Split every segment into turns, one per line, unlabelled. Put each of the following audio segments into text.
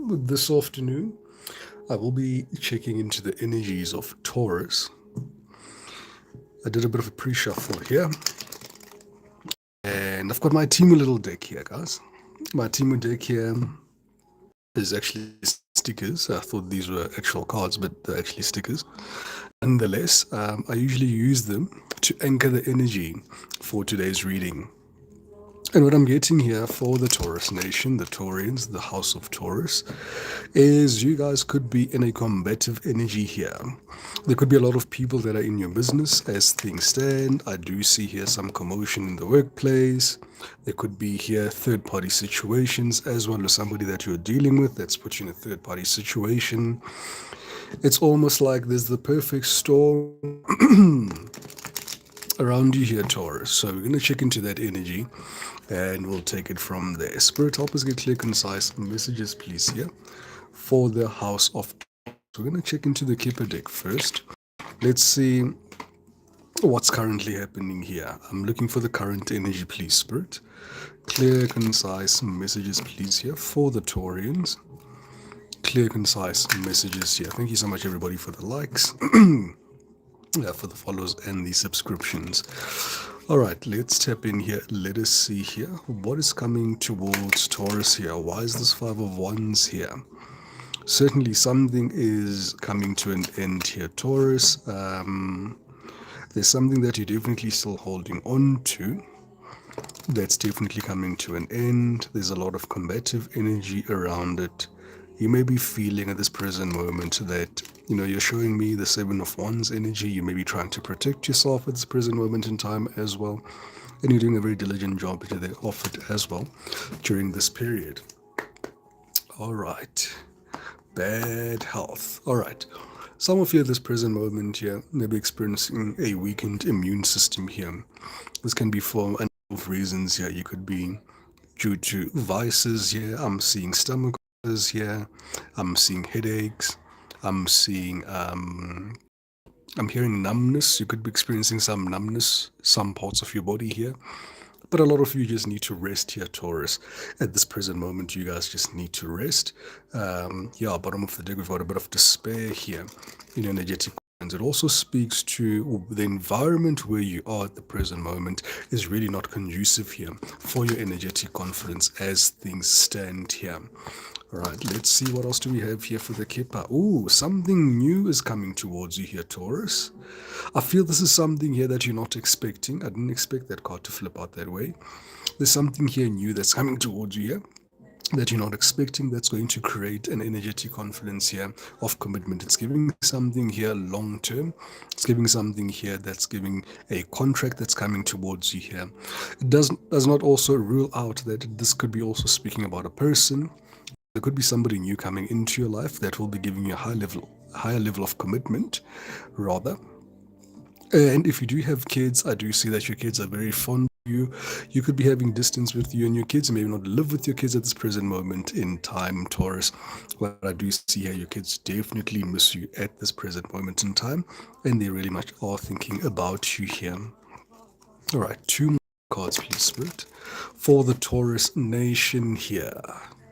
This afternoon, I will be checking into the energies of Taurus. I did a bit of a pre-shuffle here, and I've got my Timu little deck here, guys. My Timu deck here is actually stickers. I thought these were actual cards, but they're actually stickers. Nonetheless, I usually use them to anchor the energy for today's reading. And what I'm getting here for the Taurus Nation, the Taurians, the House of Taurus, is you guys could be in a combative energy here. There could be a lot of people that are in your business as things stand. I do see here some commotion in the workplace. There could be here third-party situations as well as somebody that you're dealing with that's put you in a third-party situation. It's almost like there's the perfect storm around you here, Taurus. So we're going to check into that energy and we'll take it from there. Spirit, help us get clear, concise messages, please, here for the House of Taurus. We're going to check into the Kipper deck first. Let's see what's currently happening here. I'm looking for the current energy, please, Spirit. Clear, concise messages, please, here for the Taurians. Clear, concise messages here. Thank you so much, everybody, for the likes. For the follows and the subscriptions. All right, let's tap in here. Let us see here what is coming towards Taurus here. Why is this Five of Wands here? Certainly something is coming to an end here, Taurus. There's something that you're definitely still holding on to. That's definitely coming to an end. There's a lot of combative energy around it. You may be feeling at this present moment that, you're showing me the Seven of Wands energy. You may be trying to protect yourself at this present moment in time as well. And you're doing a very diligent job of it as well during this period. All right. Bad health. All right. Some of you at this present moment here may be experiencing a weakened immune system here. This can be for a number of reasons here. You could be due to vices here. I'm seeing stomach here. I'm seeing headaches. I'm hearing numbness. You could be experiencing some numbness, some parts of your body here. But a lot of you just need to rest here, Taurus. At this present moment, you guys just need to rest. Bottom of the deck, we've got a bit of despair here in energetic. And it also speaks to the environment where you are at the present moment is really not conducive here for your energetic confidence as things stand here. All right, let's see what else do we have here for the Kipper. Ooh, something new is coming towards you here, Taurus. I feel this is something here that you're not expecting. I didn't expect that card to flip out that way. There's something here new that's coming towards you here that you're not expecting, that's going to create an energetic confidence here of commitment. It's giving something here long term. It's giving something here that's giving a contract that's coming towards you here. It does not also rule out that this could be also speaking about a person. There could be somebody new coming into your life that will be giving you a higher level of commitment, rather. And if you do have kids, I do see that your kids are very fond of you. You could be having distance with you and your kids. You may not live with your kids at this present moment in time, Taurus. But I do see here your kids definitely miss you at this present moment in time. And they really much are thinking about you here. All right, 2 more cards, please, Spirit. For the Taurus Nation here.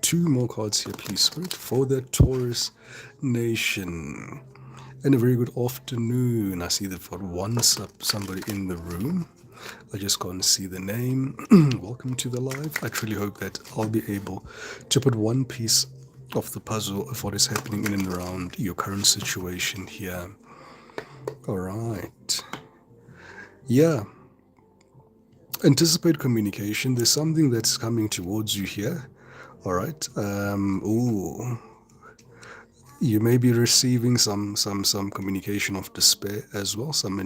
2 more cards here, please, Spirit. For the Taurus Nation. And a very good afternoon. I see they've got somebody in the room. I just can't see the name. Welcome to the live. I truly hope that I'll be able to put one piece of the puzzle of what is happening in and around your current situation here. All right. Yeah. Anticipate communication. There's something that's coming towards you here. All right. You may be receiving some communication of despair as well, some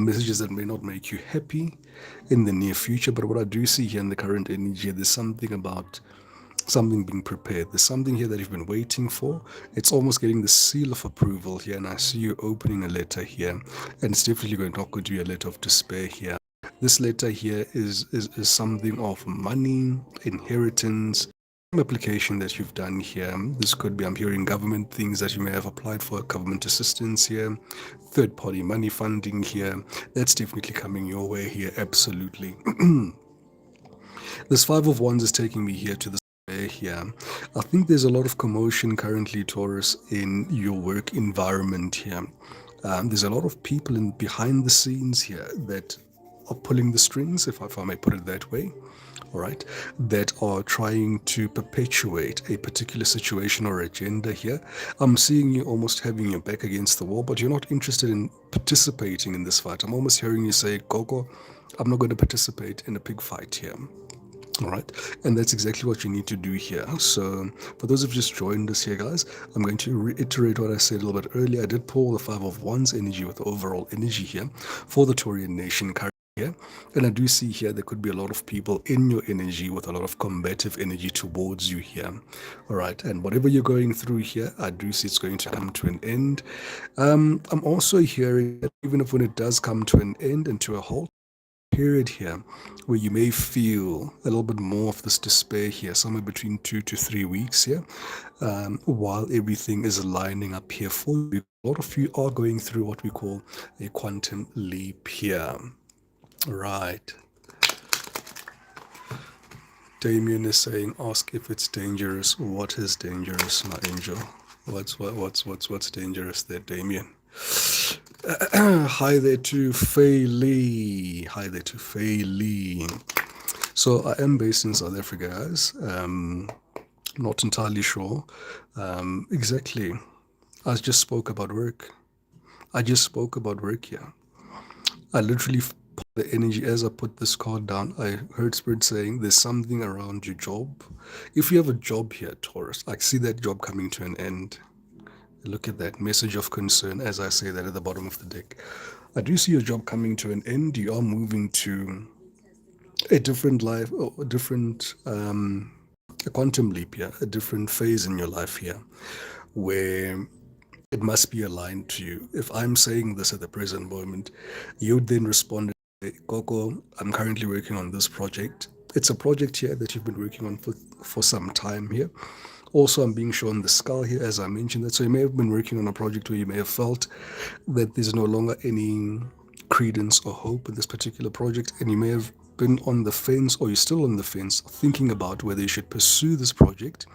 messages that may not make you happy in the near future. But what I do see here in the current energy, there's something about something being prepared. There's something here that you've been waiting for. It's almost getting the seal of approval here, and I see you opening a letter here, and it's definitely not going to be a letter of despair here. This letter here is something of money, inheritance, application that you've done here. This could be, I'm hearing government things that you may have applied for, government assistance here, third-party money funding here. That's definitely coming your way here, absolutely. This Five of Wands is taking me here to this here. I think there's a lot of commotion currently, Taurus, in your work environment here. There's a lot of people in behind the scenes here that are pulling the strings, if I may put it that way. All right, that are trying to perpetuate a particular situation or agenda here. I'm seeing you almost having your back against the wall, but you're not interested in participating in this fight. I'm almost hearing you say, Coco, I'm not going to participate in a pig fight here. All right, and that's exactly what you need to do here. So, for those who've just joined us here, guys, I'm going to reiterate what I said a little bit earlier. I did pull the Five of Wands energy with the overall energy here for the Taurian nation currently here. And I do see here there could be a lot of people in your energy with a lot of combative energy towards you here. All right, and whatever you're going through here, I do see it's going to come to an end. I'm also hearing that even if when it does come to an end and to a halt, period here where you may feel a little bit more of this despair here, somewhere between 2 to 3 weeks here, while everything is lining up here for you. A lot of you are going through what we call a quantum leap here. Right. Damien is saying, ask if it's dangerous. What is dangerous, my angel? What's dangerous there, Damien? Hi there to Fei Lee. Hi there to Fei Lee. So I am based in South Africa, guys. Not entirely sure exactly. I just spoke about work. Here. I literally put the energy as I put this card down. I heard Spirit saying there's something around your job. If you have a job here, Taurus, I see that job coming to an end. Look at that message of concern as I say that at the bottom of the deck. I do see your job coming to an end. You are moving to a different life, or a different a quantum leap here, a different phase in your life here, where it must be aligned to you. If I'm saying this at the present moment, you would then respond, Coco, I'm currently working on this project. It's a project here that you've been working on for some time here. Also, I'm being shown the skull here, as I mentioned that. So you may have been working on a project where you may have felt that there's no longer any credence or hope in this particular project, and you may have been on the fence, or you're still on the fence, thinking about whether you should pursue this project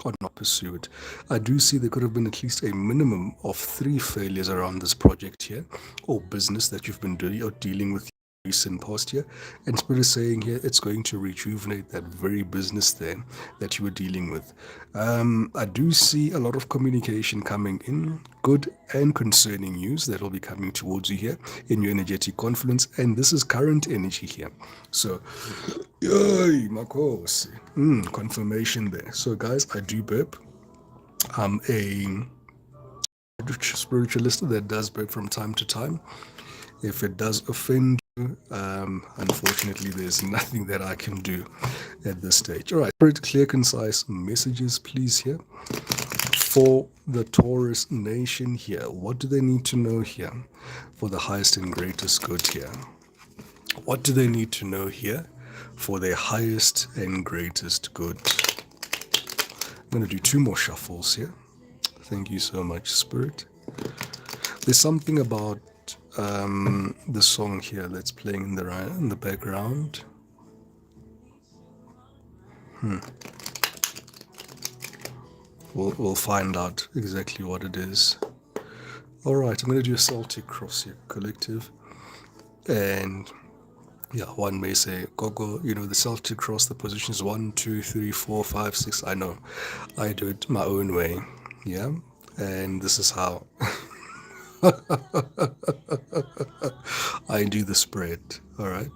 or not pursue it. I do see there could have been at least a minimum of 3 failures around this project here, or business that you've been doing or dealing with recent past year, and Spirit is saying here it's going to rejuvenate that very business there that you were dealing with. I do see a lot of communication coming in, good and concerning news that will be coming towards you here in your energetic confluence, and this is current energy here. So, yay, Makos, confirmation there. So, guys, I do burp. I'm a spiritualist that does burp from time to time. If it does offend you, unfortunately, there's nothing that I can do at this stage. All right, Spirit, clear, concise messages, please, here for the Taurus nation here. What do they need to know here for the highest and greatest good here? What do they need to know here for their highest and greatest good? I'm going to do 2 more shuffles here. Thank you so much, Spirit. There's something about the song here that's playing in the background. We'll find out exactly what it is. All right, I'm going to do a Celtic cross here, collective. And yeah, one may say, Gogo, the Celtic cross, the position is 1, 2, 3, 4, 5, 6. I know. I do it my own way. Yeah. And this is how I do the spread. All right.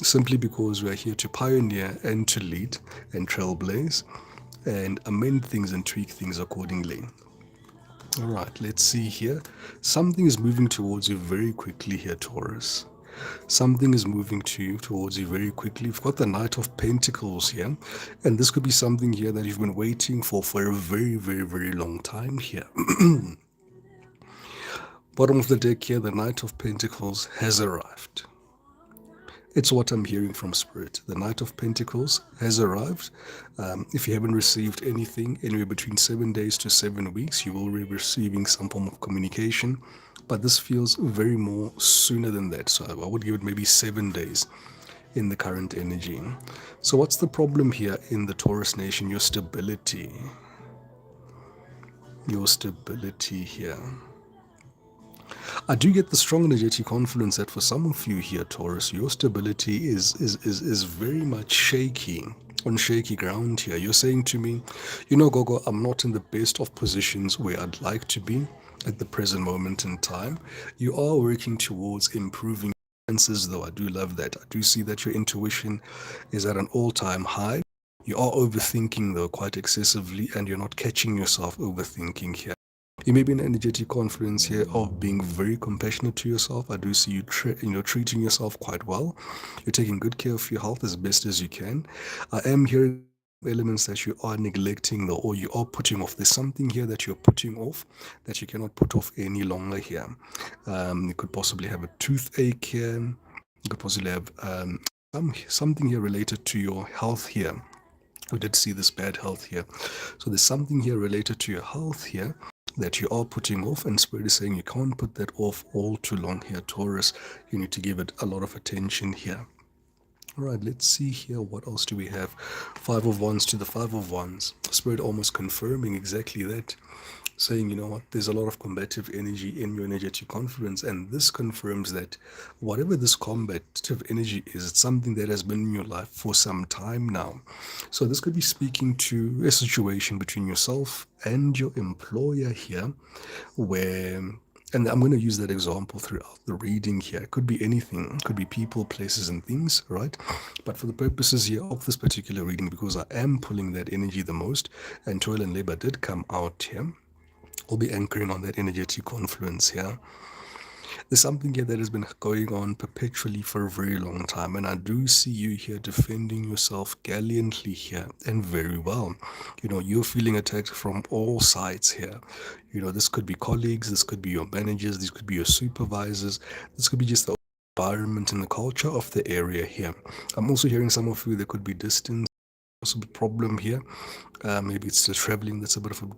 Simply because we're here to pioneer and to lead and trailblaze and amend things and tweak things accordingly. All right, let's see here. Something is moving towards you very quickly here, Taurus. Something is moving towards you very quickly. We've got the Knight of Pentacles here, and this could be something here that you've been waiting for a very, very, very long time here. Bottom of the deck here, the Knight of Pentacles has arrived. It's what I'm hearing from Spirit. The Knight of Pentacles has arrived. If you haven't received anything, anywhere between 7 days to 7 weeks, you will be receiving some form of communication. But this feels very more sooner than that. So I would give it maybe 7 days. in the current energy. So what's the problem here in the Taurus nation? Your stability here. I do get the strong energetic confidence that for some of you here, Taurus, your stability is very much shaky, on shaky ground here. You're saying to me, Gogo, I'm not in the best of positions where I'd like to be at the present moment in time. You are working towards improving finances, though. I do love that. I do see that your intuition is at an all-time high. You are overthinking, though, quite excessively, and you're not catching yourself overthinking here. You may be an energetic confidence here of being very compassionate to yourself. I do see you, treating yourself quite well. You're taking good care of your health as best as you can. I am hearing elements that you are neglecting, though, or you are putting off. There's something here that you're putting off that you cannot put off any longer here. You could possibly have a toothache here. You could possibly have something here related to your health here. We did see this bad health here. So there's something here related to your health here that you are putting off, and Spirit is saying you can't put that off all too long here, Taurus. You need to give it a lot of attention here. All right, let's see here. What else do we have? Five of Wands to the Five of Wands. Spirit almost confirming exactly that, saying, you know what, there's a lot of combative energy in your energetic confidence, and this confirms that whatever this combative energy is, it's something that has been in your life for some time now. So this could be speaking to a situation between yourself and your employer here, where, and I'm going to use that example throughout the reading here. It could be anything. It could be people, places, and things, right? But for the purposes here of this particular reading, because I am pulling that energy the most, and toil and labor did come out here, we'll be anchoring on that energetic confluence here. There's something here that has been going on perpetually for a very long time, and I do see you here defending yourself gallantly here and very well. You're feeling attacked from all sides here. This could be colleagues, this could be your managers, this could be your supervisors, this could be just the environment and the culture of the area here. I'm also hearing some of you, there could be distance, possible problem here. Maybe it's the traveling that's a bit of a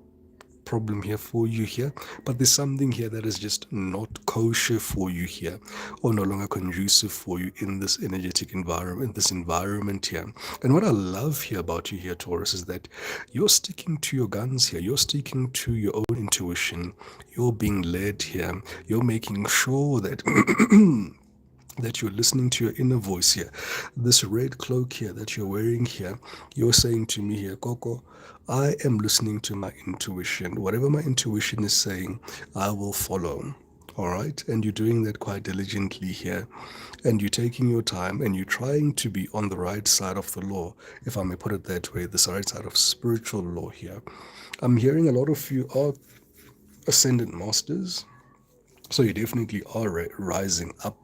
problem here for you here, but there's something here that is just not kosher for you here, or no longer conducive for you in this energetic environment, this environment here. And what I love here about you here, Taurus, is that you're sticking to your guns here. You're sticking to your own intuition. You're being led here. You're making sure that that you're listening to your inner voice here. This red cloak here that you're wearing here, you're saying to me here, Coco, I am listening to my intuition. Whatever my intuition is saying, I will follow. All right? And you're doing that quite diligently here. And you're taking your time and you're trying to be on the right side of the law, if I may put it that way, the right side of spiritual law here. I'm hearing a lot of you are ascendant masters. So you definitely are rising up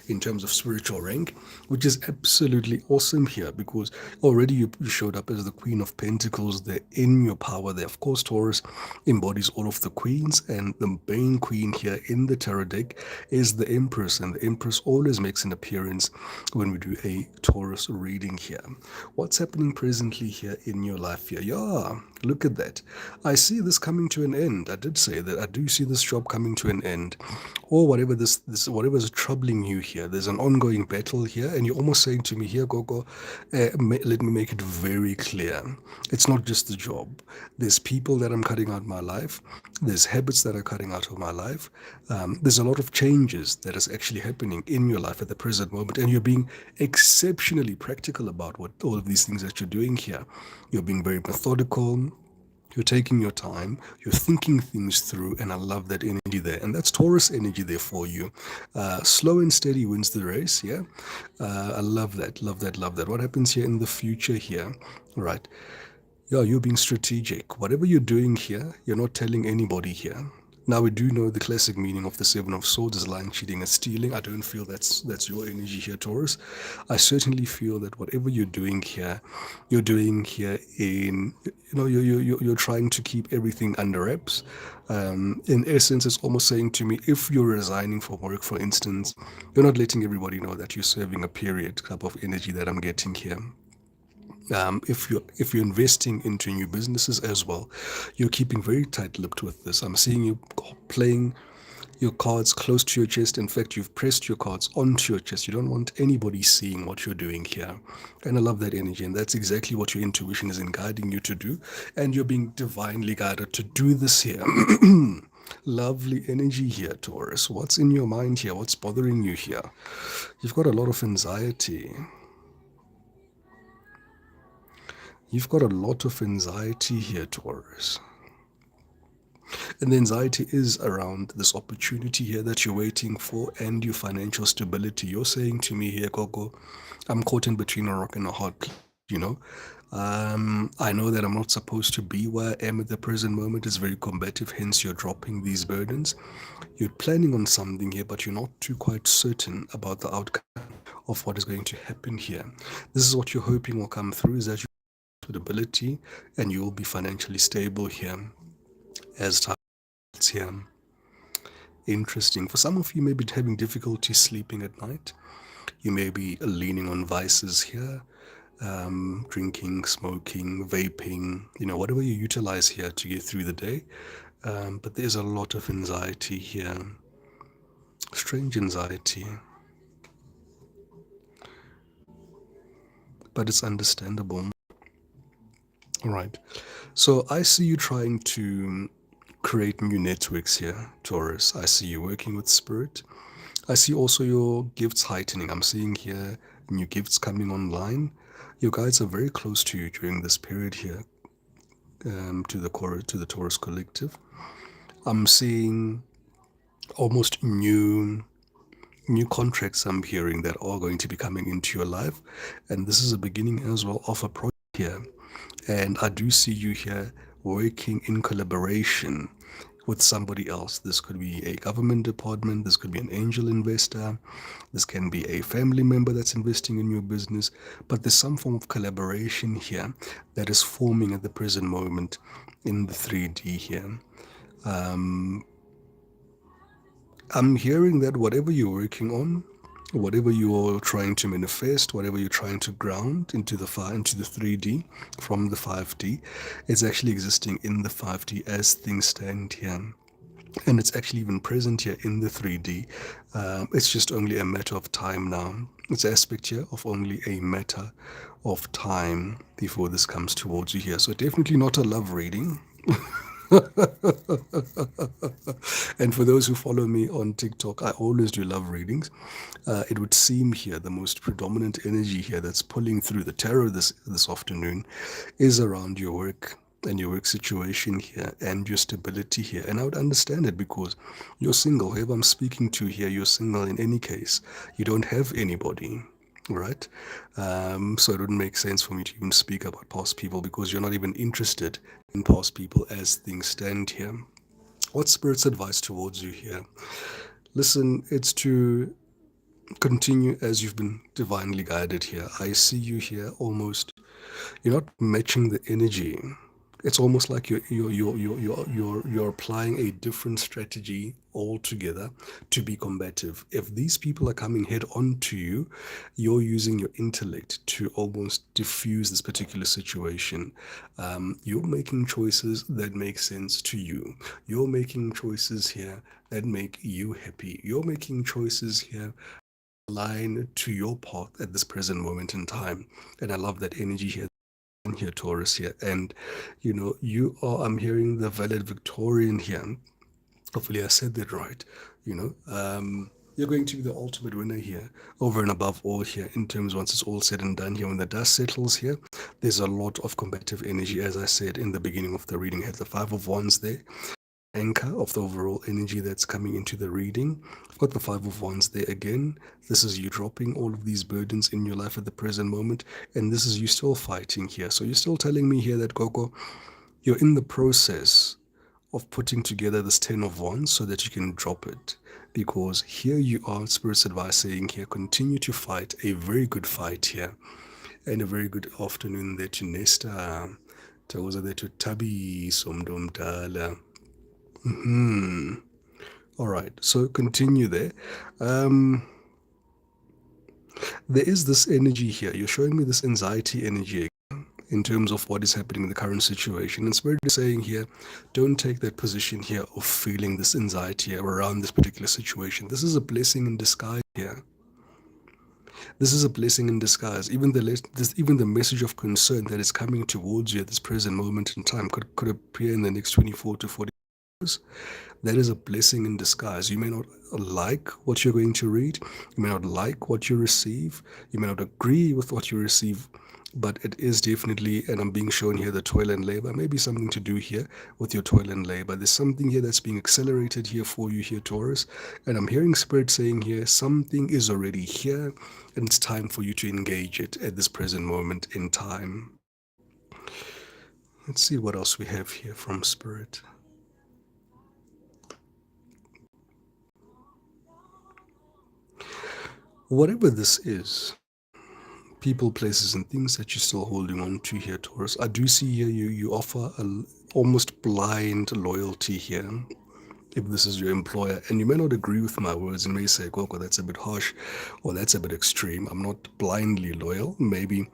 in terms of spiritual rank, which is absolutely awesome here, because already you showed up as the Queen of Pentacles. They're in your power there. Of course, Taurus embodies all of the queens, and the main queen here in the tarot deck is the Empress, and the Empress always makes an appearance when we do a Taurus reading here. What's happening presently here in your life here? Yeah, look at that. I see this coming to an end. I did say that I do see this job coming to an end, or whatever whatever is troubling you here. There's an ongoing battle here, and you're almost saying to me here, Gogo, let me make it very clear. It's not just the job. There's people that I'm cutting out of my life. There's habits that are cutting out of my life. There's a lot of changes that is actually happening in your life at the present moment, and you're being exceptionally practical about what all of these things that you're doing here. You're being very methodical. You're taking your time, you're thinking things through, and I love that energy there. And that's Taurus energy there for you. Slow and steady wins the race, yeah? I love that, love that, love that. What happens here in the future here, right? Yeah, you're being strategic. Whatever you're doing here, you're not telling anybody here. Now, we do know the classic meaning of the Seven of Swords is lying, cheating, and stealing. I don't feel that's your energy here, Taurus. I certainly feel that whatever you're doing here in, you're trying to keep everything under wraps. In essence, it's almost saying to me, if you're resigning from work, for instance, you're not letting everybody know that you're serving a period type of energy that I'm getting here. If you're investing into new businesses as well, you're keeping very tight-lipped with this. I'm seeing you playing your cards close to your chest. In fact, you've pressed your cards onto your chest. You don't want anybody seeing what you're doing here. And I love that energy. And that's exactly what your intuition is in guiding you to do. And you're being divinely guided to do this here. Lovely energy here, Taurus. What's in your mind here? What's bothering you here? You've got a lot of anxiety. You've got a lot of anxiety here, Taurus. And the anxiety is around this opportunity here that you're waiting for and your financial stability. You're saying to me here, Gogo, I'm caught in between a rock and a hard place, you know. I know that I'm not supposed to be where I am at the present moment. It's very combative, hence you're dropping these burdens. You're planning on something here, but you're not too quite certain about the outcome of what is going to happen here. This is what you're hoping will come through, is that you have stability and you will be financially stable here as time here. Interesting. For some of you, may be having difficulty sleeping at night. You may be leaning on vices here, drinking, smoking, vaping, whatever you utilize here to get through the day. But there's a lot of anxiety here, strange anxiety. But it's understandable. All right. So I see you trying to create new networks here, Taurus. I see you working with spirit. I see also your gifts heightening. I'm seeing here new gifts coming online. Your guides are very close to you during this period here, to the Taurus collective. I'm seeing almost new contracts I'm hearing that are going to be coming into your life, and this is a beginning as well of a project here. And I do see you here working in collaboration with somebody else. This could be a government department, this could be an angel investor, this can be a family member that's investing in your business, but there's some form of collaboration here that is forming at the present moment in the 3D here. I'm hearing that whatever you're working on, whatever you're trying to manifest, whatever you're trying to ground into the 3D from the 5D, it's actually existing in the 5D as things stand here. And it's actually even present here in the 3D. It's just only a matter of time now. It's an aspect here of only a matter of time before this comes towards you here. So definitely not a love reading. And for those who follow me on TikTok, I always do love readings. It would seem here the most predominant energy here that's pulling through the tarot this afternoon is around your work and your work situation here and your stability here. And I would understand it because you're single. Whoever I'm speaking to here, you're single in any case. You don't have anybody, right? So it wouldn't make sense for me to even speak about past people because you're not even interested in past people as things stand here. What's Spirit's advice towards you here? Listen, it's to continue as you've been divinely guided here. I see you here almost, you're not matching the energy. It's almost like you're applying a different strategy altogether to be combative. If these people are coming head on to you, you're using your intellect to almost diffuse this particular situation. You're making choices that make sense to you. You're making choices here that make you happy. You're making choices here align to your path at this present moment in time. And I love that energy here, Taurus here. And you are, I'm hearing the valedictorian here. Hopefully I said that right. You're going to be the ultimate winner here, over and above all here, in terms once it's all said and done here. When the dust settles here, there's a lot of combative energy. As I said in the beginning of the reading, I had the Five of Wands there, anchor of the overall energy that's coming into the reading. I've got the Five of Wands there again. This is you dropping all of these burdens in your life at the present moment, and this is you still fighting here. So you're still telling me here that, Coco, you're in the process of putting together this 10 of Wands so that you can drop it. Because here you are, Spirit's advice saying here, continue to fight a very good fight here. And a very good afternoon there to Nesta. Tagoza there to Tabi Somdomdala. All right, so continue there. There is this energy here. You're showing me this anxiety energy again. in terms of what is happening in the current situation. And Spirit is saying here, don't take that position here of feeling this anxiety around this particular situation. This is a blessing in disguise here. This is a blessing in disguise. Even the message of concern that is coming towards you at this present moment in time could appear in the next 24 to 40 hours. That is a blessing in disguise. You may not like what you're going to read. You may not like what you receive. You may not agree with what you receive. But it is definitely, and I'm being shown here, the toil and labor. Maybe something to do here with your toil and labor. There's something here that's being accelerated here for you here, Taurus. And I'm hearing Spirit saying here, something is already here, and it's time for you to engage it at this present moment in time. Let's see what else we have here from Spirit. Whatever this is, people, places, and things that you're still holding on to here, Taurus. I do see here you offer a almost blind loyalty here. If this is your employer, and you may not agree with my words, and may say, Coco, that's a bit harsh, or that's a bit extreme. I'm not blindly loyal, maybe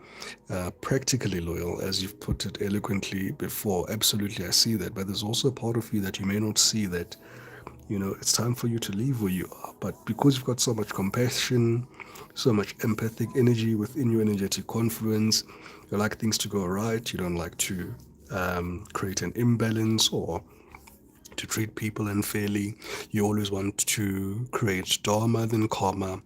practically loyal, as you've put it eloquently before. Absolutely, I see that. But there's also a part of you that you may not see that, it's time for you to leave where you are. But because you've got so much compassion, so much empathic energy within your energetic confluence, you like things to go right. You don't like to create an imbalance or to treat people unfairly. You always want to create dharma than karma.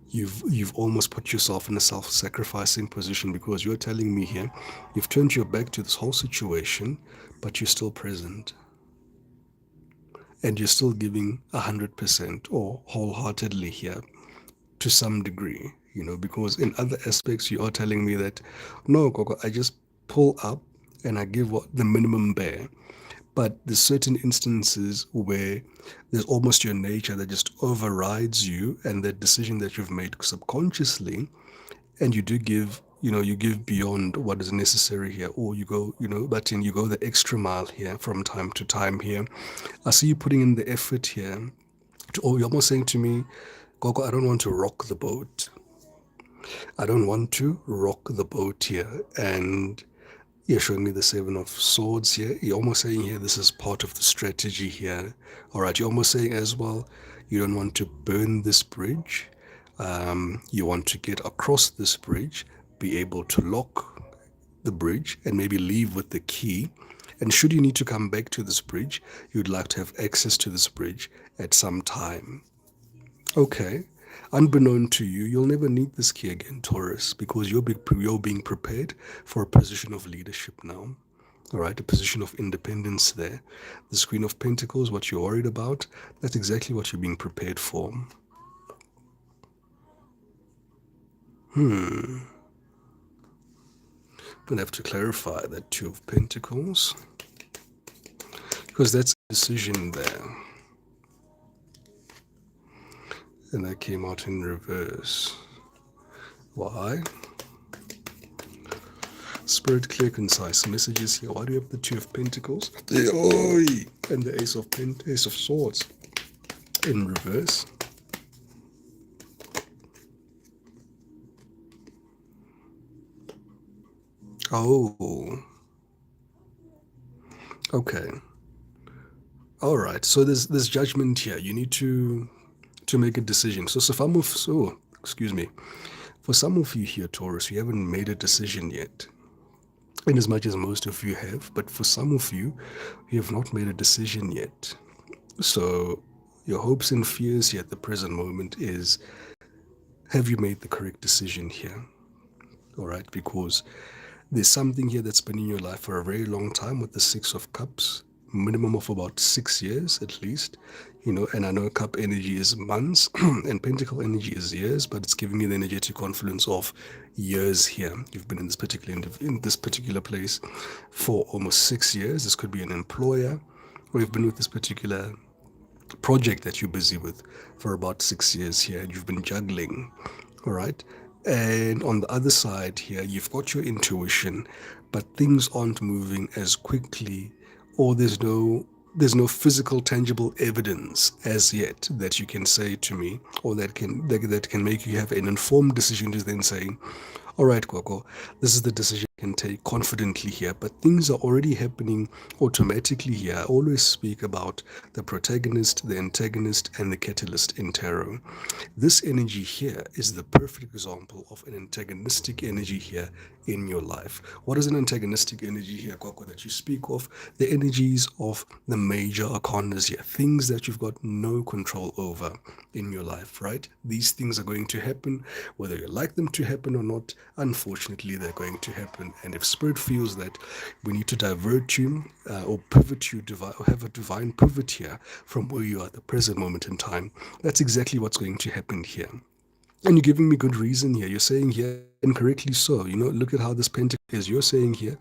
You've almost put yourself in a self-sacrificing position, because you're telling me here you've turned your back to this whole situation, but you're still present. And you're still giving 100% or wholeheartedly here to some degree, because in other aspects you are telling me that, no, Coco, I just pull up and I give what the minimum bare. But there's certain instances where there's almost your nature that just overrides you and that decision that you've made subconsciously, and you do give, you give beyond what is necessary here, or you go, but you go the extra mile here from time to time here. I see you putting in the effort here. You're almost saying to me, Gogo, I don't want to rock the boat. I don't want to rock the boat here. And you're showing me the Seven of Swords here. You're almost saying here, this is part of the strategy here. All right, you're almost saying as well, you don't want to burn this bridge. You want to get across this bridge, be able to lock the bridge, and maybe leave with the key. And should you need to come back to this bridge, you'd like to have access to this bridge at some time. Okay. Unbeknown to you, you'll never need this key again, Taurus, because you're being prepared for a position of leadership now. All right, a position of independence there. The Queen of Pentacles, what you're worried about, that's exactly what you're being prepared for. I'm gonna have to clarify that Two of Pentacles, because that's a decision there. And that came out in reverse. Why? Spirit, clear, concise messages here. Why do you have the Two of Pentacles? And the Ace of Swords in reverse. Oh. Okay. All right. So there's judgment here. You need to make a decision. For some of you here, Taurus, you haven't made a decision yet. In as much as most of you have, but for some of you, you have not made a decision yet. So your hopes and fears here at the present moment is, have you made the correct decision here? All right, because there's something here that's been in your life for a very long time with the Six of Cups, minimum of about 6 years at least, and I know cup energy is months and pentacle energy is years, but it's giving me the energetic confluence of years here. You've been in this particular place for almost 6 years. This could be an employer, or you've been with this particular project that you're busy with for about 6 years here, and you've been juggling. All right. And on the other side here, you've got your intuition, but things aren't moving as quickly, or there's no physical, tangible evidence as yet that you can say to me, or that can make you have an informed decision to then say, All right, Coco, this is the decision I can take confidently here, but things are already happening automatically here. I always speak about the protagonist, the antagonist, and the catalyst in tarot. This energy here is the perfect example of an antagonistic energy here in your life. What is an antagonistic energy here, Coco, that you speak of? The energies of the major arcanas here, things that you've got no control over in your life, right? These things are going to happen, whether you like them to happen or not. Unfortunately, they're going to happen. And if Spirit feels that we need to divert you or pivot you, or have a divine pivot here from where you are at the present moment in time, that's exactly what's going to happen here. And you're giving me good reason here. You're saying here, and correctly so, look at how this pentacle is. You're saying here,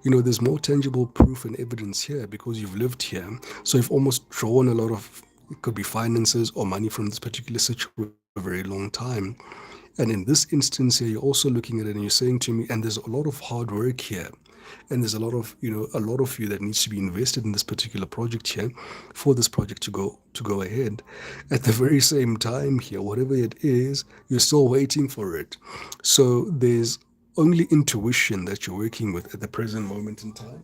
there's more tangible proof and evidence here because you've lived here. So you've almost drawn a lot of, it could be finances or money from this particular situation for a very long time. And in this instance here, you're also looking at it and you're saying to me, and there's a lot of hard work here. And there's a lot of you that needs to be invested in this particular project here for this project to go ahead. At the very same time here, whatever it is, you're still waiting for it. So there's only intuition that you're working with at the present moment in time.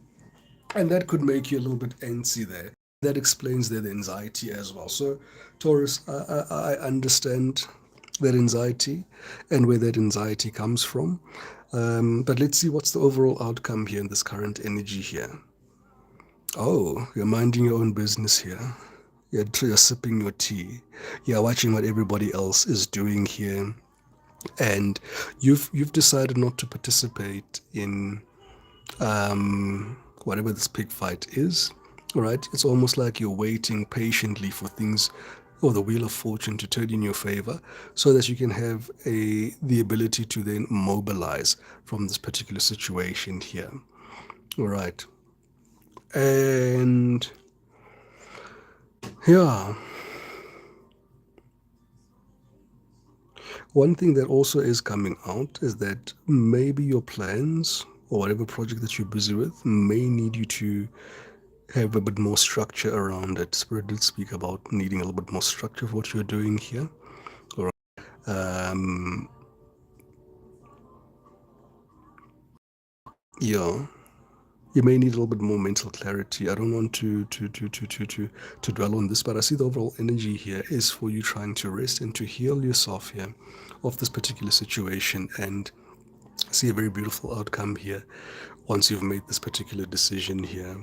And that could make you a little bit antsy there. That explains the anxiety as well. So, Taurus, I understand that anxiety and where that anxiety comes from. But let's see what's the overall outcome here in this current energy here. Oh, you're minding your own business here. You're sipping your tea. You're watching what everybody else is doing here, and you've decided not to participate in whatever this pig fight is. All right, it's almost like you're waiting patiently for things or the wheel of fortune to turn in your favor so that you can have the ability to then mobilize from this particular situation here. All right. And yeah, one thing that also is coming out is that maybe your plans or whatever project that you're busy with may need you to have a bit more structure around it. Spirit did speak about needing a little bit more structure of what you're doing here. All right. Yeah. You may need a little bit more mental clarity. I don't want to dwell on this, but I see the overall energy here is for you trying to rest and to heal yourself here of this particular situation and see a very beautiful outcome here once you've made this particular decision here.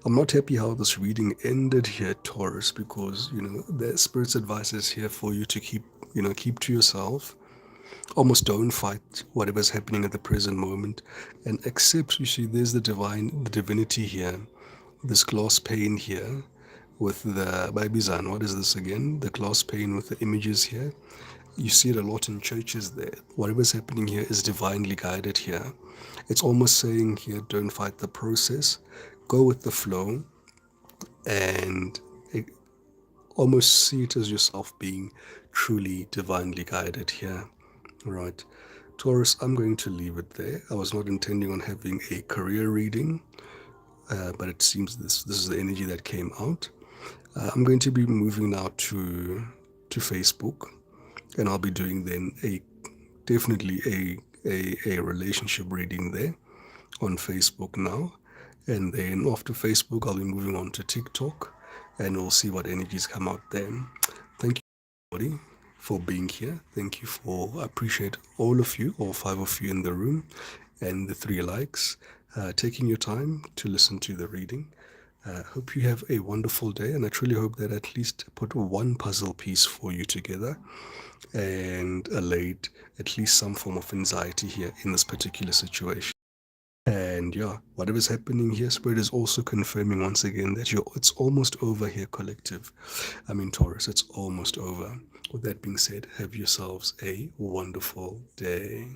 I'm not happy how this reading ended here, Taurus, because the spirit's advice is here for you to keep to yourself. Almost don't fight whatever's happening at the present moment and accept. You see, there's the divinity here, this glass pane here with the Babizan. What is this again? The glass pane with the images here. You see it a lot in churches there. Whatever's happening here is divinely guided here. It's almost saying here, don't fight the process, go with the flow, and almost see it as yourself being truly divinely guided here. Right. Taurus, I'm going to leave it there. I was not intending on having a career reading, but it seems this is the energy that came out. I'm going to be moving now to Facebook, and I'll be doing then definitely a relationship reading there on Facebook now. And then after Facebook, I'll be moving on to TikTok, and we'll see what energies come out there. Thank you, everybody, for being here. Thank you I appreciate all of you, all 5 of you in the room, and the 3 likes, taking your time to listen to the reading. Hope you have a wonderful day, and I truly hope that at least put one puzzle piece for you together and allayed at least some form of anxiety here in this particular situation. And yeah, whatever's happening here, Spirit is also confirming once again that it's almost over here, collective. I mean, Taurus, it's almost over. With that being said, have yourselves a wonderful day.